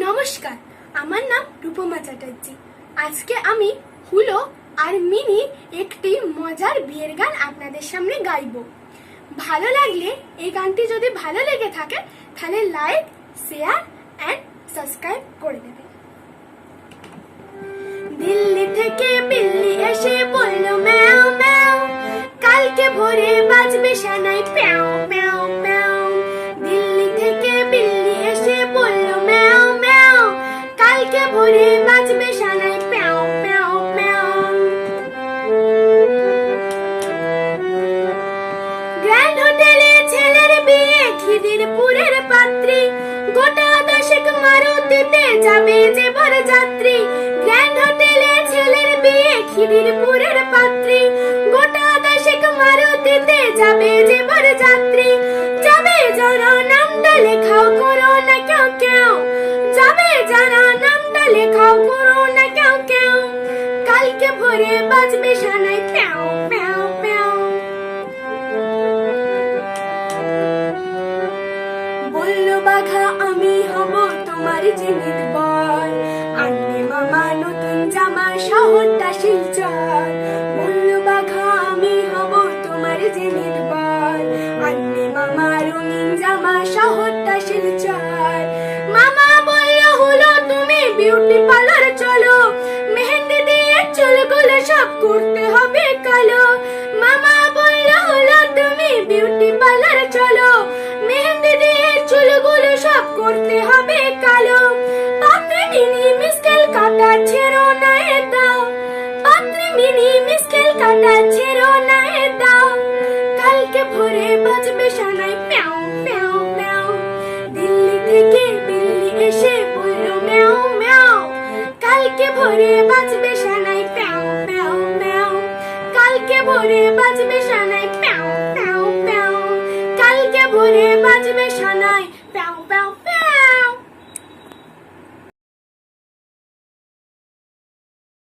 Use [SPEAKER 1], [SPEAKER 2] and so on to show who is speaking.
[SPEAKER 1] নমস্কার, আমার নাম রূপমা চ্যাটার্জি। আজকে আমি হুলো আর মিনি একটি মজার বিয়ের গান আপনাদের সামনে গাইব। ভালো লাগলে, এই গানটি যদি ভালো লেগে থাকে তাহলে লাইক, শেয়ার এন্ড সাবস্ক্রাইব করে দেবেন। দিল্লি থেকে বিল্লি এসে বলল ম্যাও ম্যাও, কালকে ভোরে বাজবে সানাই প্যাও প্যাও প্যাও। দিল্লি থেকে বিল্লি এসে বলল ম্যাও ম্যাও, কালকে ভোরে বাজবে সানাই প্যাও প্যাও প্যাও। গ্র্যান্ড হোটেলে ছেলের বিয়ে, খিদিরপুরের পাত্রী, গোটা দশেক মারুতিতে যাবে যে বরযাত্রী। গ্র্যান্ড হোটেলে ছেলের বিয়ে, খিদিরপুরের পাত্রী, গোটা দশেক মারুতিতে যাবে যে বরযাত্রী। যাবে যারা নামটা লেখাও করো না কেউ কেউ, যাবে যারা নামটা লেখাও করো না কেউ কেউ। কালকে ভোরে বাজবে সানাই প্যাও প্যাও প্যাও। বলল বাঘা আমি হব তোমার জিনিস বর, আনবে মামা নতুন জামা শহরটা শিলচর। বলল বাঘা আমি হব তোমার জিনিস বর, আনবে মামা রঙিন জামা শহরটা শিলচর। মামা বলল হলো তুমি বিউটি পার্লার চলো, মেহেন্দি দিয়ে চুলগুলো সব করতে হবে কালো। মামা বলল হলো তুমি বিউটি পার্লার চলো, মেহেন্দি দিয়ে চুলগুলো সব করতে হবে কালো। পাত্রে মিনি মিস্কেল কাটা ছেড়ো না এ দাও, পাত্রে মিনি মিস্কেল কাটা ছেড়ো না এ দাও। কালকে ভোরে বাজবে সানাই প্যাও প্যাও প্যাও। দিল্লি থেকে বিল্লি এসে বলল ম্যাও ম্যাও, কালকে ভোরে বাজবে সানাই প্যাও প্যাও প্যাও। কালকে ভোরে বাজবে সানাই প্যাও প্যাও প্যাও। কালকে ভোরে বাজবে সানাই প্যাও প্যাও প্যাও।